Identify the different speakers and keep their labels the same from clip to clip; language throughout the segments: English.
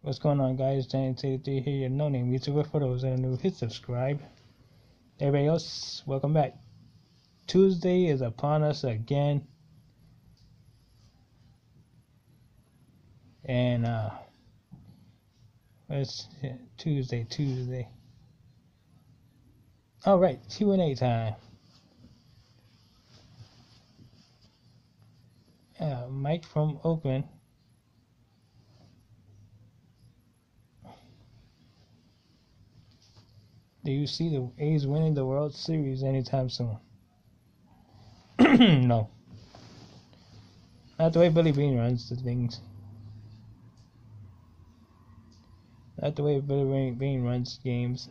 Speaker 1: What's going on, guys? Giant83 here, your no-name YouTuber. For those that are new, hit subscribe. Everybody else, welcome back. Tuesday is upon us again. And, it's Tuesday. Alright, Q&A time. Mike from Oakland. Do you see the A's winning the World Series anytime soon? No. Not the way Billy Beane runs the things. Not the way Billy Beane runs games.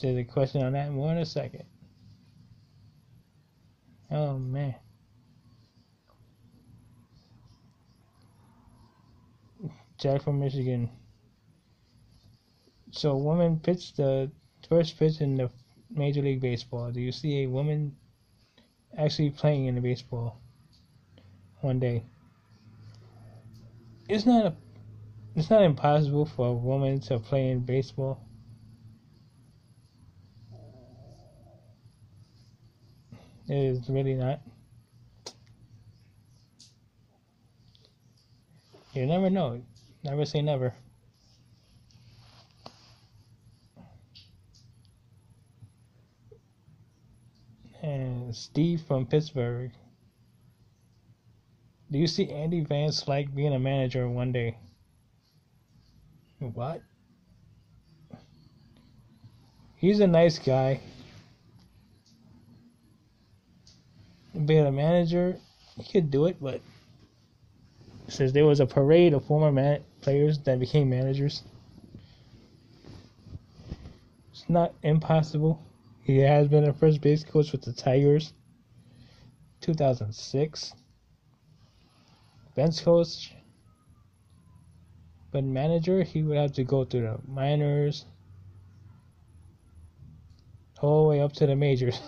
Speaker 1: There's a question on that more in a second. Oh, man. Jack from Michigan. So, a woman pitched the first pitch in the Major League Baseball. Do you see a woman actually playing in the baseball one day? It's not impossible for a woman to play in baseball. It is really not. You never know. Never say never. And Steve from Pittsburgh. Do you see Andy Van Slyke being a manager one day? What? He's a nice guy. Being a manager, he could do it, but since there was a parade of former players that became managers, it's not impossible. He has been a first base coach with the Tigers, 2006. Bench coach, but manager, he would have to go through the minors, all the way up to the majors.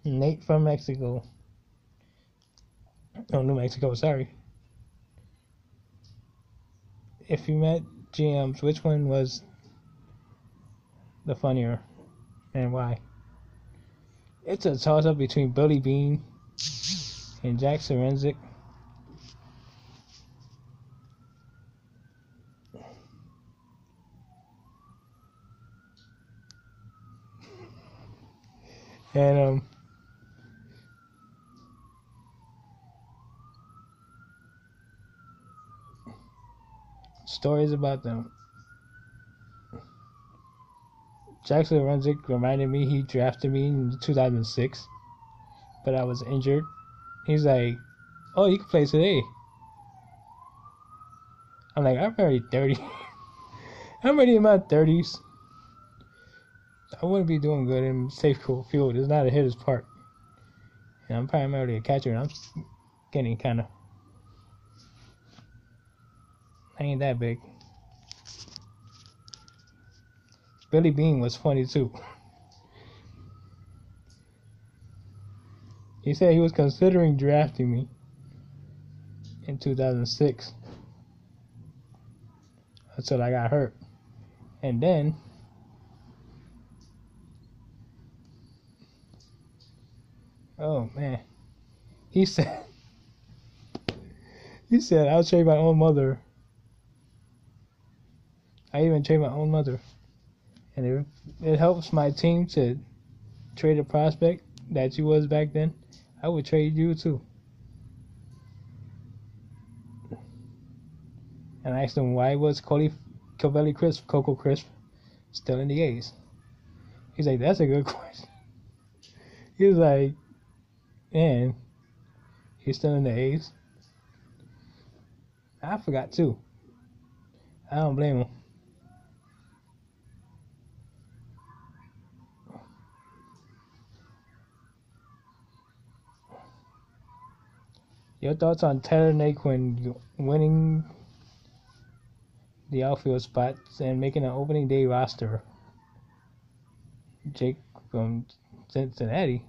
Speaker 1: Nate from Mexico. Oh, New Mexico, sorry. If you met GMs, which one was the funnier and why? It's a toss-up between Billy Beane and Jack Sorenzik. And stories about them. Jackson Renzick reminded me he drafted me in 2006, but I was injured. He's like, "Oh, you can play today." I'm like, "I'm already 30. I'm already in my 30s. I wouldn't be doing good in safe field. It's not a hitter's park. And I'm primarily a catcher, and I'm getting kind of... I ain't that big." Billy Beane was funny too. He said he was considering drafting me in 2006 until I got hurt. And then oh man, he said I'll trade my own mother. I even trade my own mother. And if it helps my team to trade a prospect that you was back then, I would trade you too. And I asked him why was Covelli Crisp, Coco Crisp, still in the A's. He's like, "That's a good question." He was like, "Man, he's still in the A's." I forgot too. I don't blame him. Your thoughts on Tyler Naquin winning the outfield spots and making an opening day roster? Jake from Cincinnati.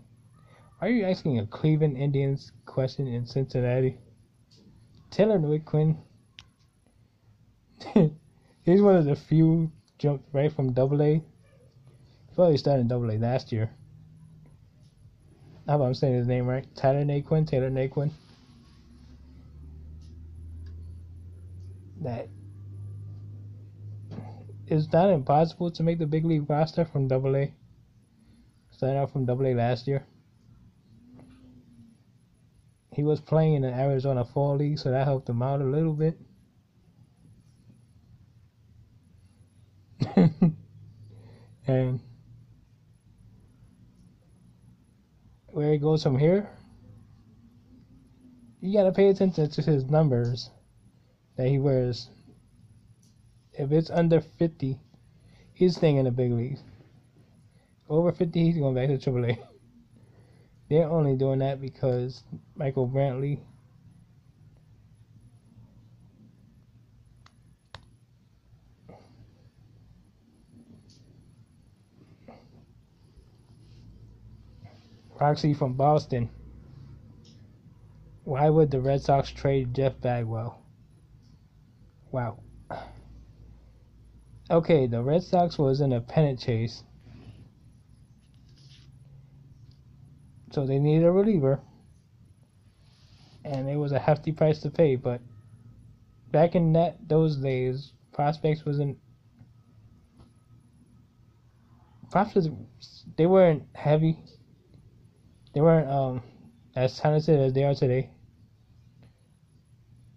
Speaker 1: Are you asking a Cleveland Indians question in Cincinnati? Taylor Quinn. He's one of the few jumped right from Double A. I thought he started in Double A last year. I hope I'm saying his name right. Taylor Naquin. That it's not impossible to make the big league roster from Double A. Starting out from Double A last year. He was playing in the Arizona Fall League, so that helped him out a little bit. And where he goes from here, you gotta pay attention to his numbers that he wears. If it's under 50, he's staying in the big leagues. Over 50, he's going back to AAA. They're only doing that because Michael Brantley Roxy from Boston. Why would the Red Sox trade Jeff Bagwell? Wow. Okay, the Red Sox was in a pennant chase. So they needed a reliever. And it was a hefty price to pay, but back in those days, prospects wasn't they weren't heavy. They weren't as talented as they are today.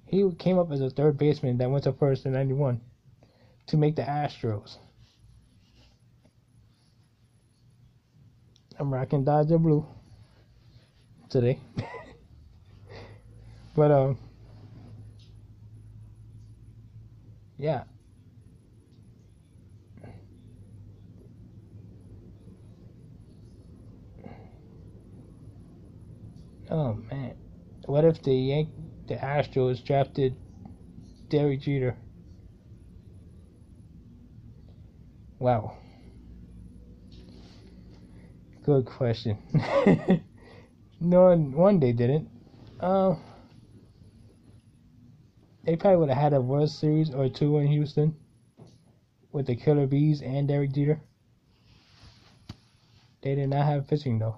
Speaker 1: He came up as a third baseman that went to first in '91 to make the Astros. I'm rocking Dodger blue today. But yeah. Oh man, what if the Astros drafted Derek Jeter? Wow, good question. No, one they didn't. They probably would have had a World Series or two in Houston with the Killer Bees and Derek Jeter. They did not have pitching though.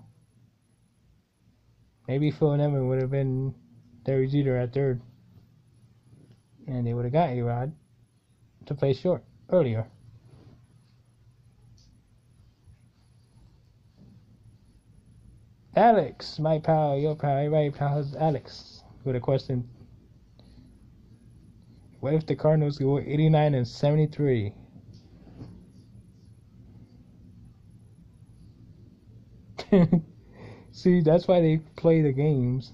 Speaker 1: Maybe Phil Nevin would have been Derek Jeter at third. And they would have got A-Rod to play short earlier. Alex, my pal, your pal, everybody pals, Alex, with a question. What if the Cardinals go 89 and 73? See, that's why they play the games.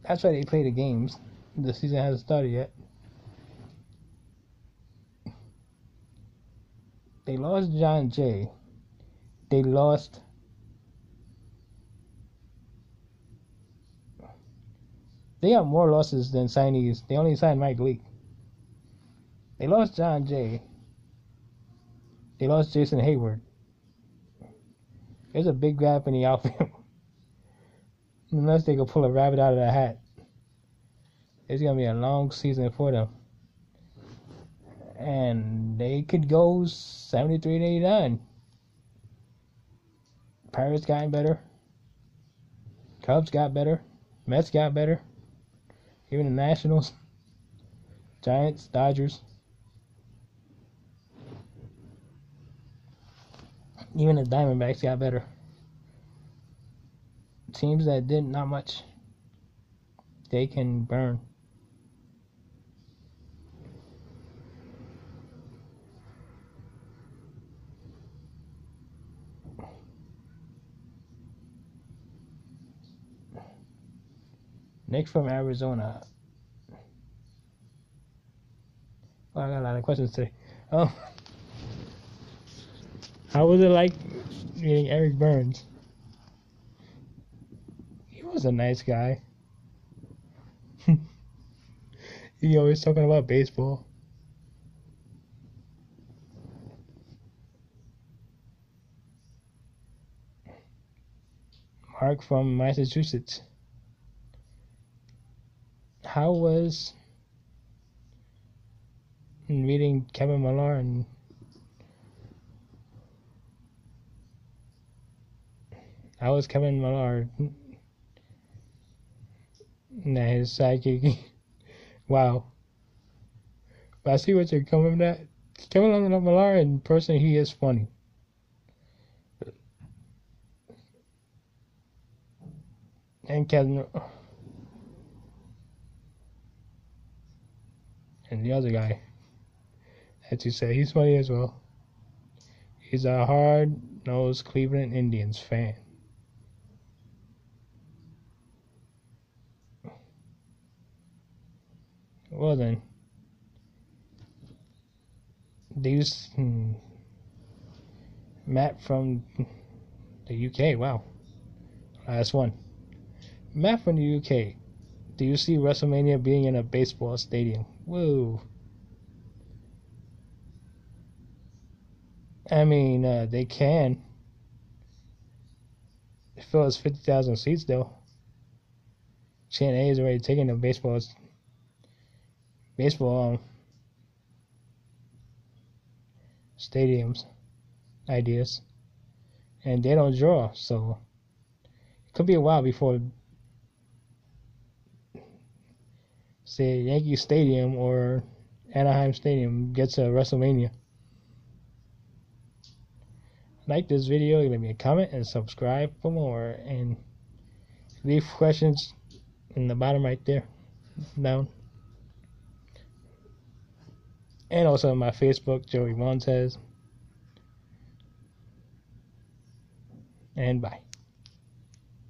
Speaker 1: That's why they play the games. The season hasn't started yet. They lost John Jay. They lost They have more losses than signees. They only signed Mike Leake. They lost John Jay. They lost Jason Hayward. There's a big gap in the outfield. Unless they can pull a rabbit out of the hat. It's going to be a long season for them. And they could go 73 and 89. Pirates got better. Cubs got better. Mets got better. Even the Nationals. Giants, Dodgers. Even the Diamondbacks got better. Teams that did not much, they can burn. Nick from Arizona. Oh, I got a lot of questions today. How was it like meeting Eric Burns? He was a nice guy. He always talking about baseball. Mark from Massachusetts. How was meeting Kevin Millar and how was Kevin Millar and his sidekick? Wow. But I see what you're coming at. Kevin Millar in person, he is funny. And Kevin and the other guy, as you say, he's funny as well. He's a hard-nosed Cleveland Indians fan. Well then, these Matt from the UK. Wow, last one. Matt from the UK. Do you see WrestleMania being in a baseball stadium? Whoa. I mean, they can. It fills 50,000 seats though. Channel A is already taking the baseball stadiums ideas, and they don't draw, so it could be a while before, say, Yankee Stadium or Anaheim Stadium gets a WrestleMania. Like this video, leave me a comment and subscribe for more, and leave questions in the bottom right there down, and also on my Facebook, Joey Montez. And bye.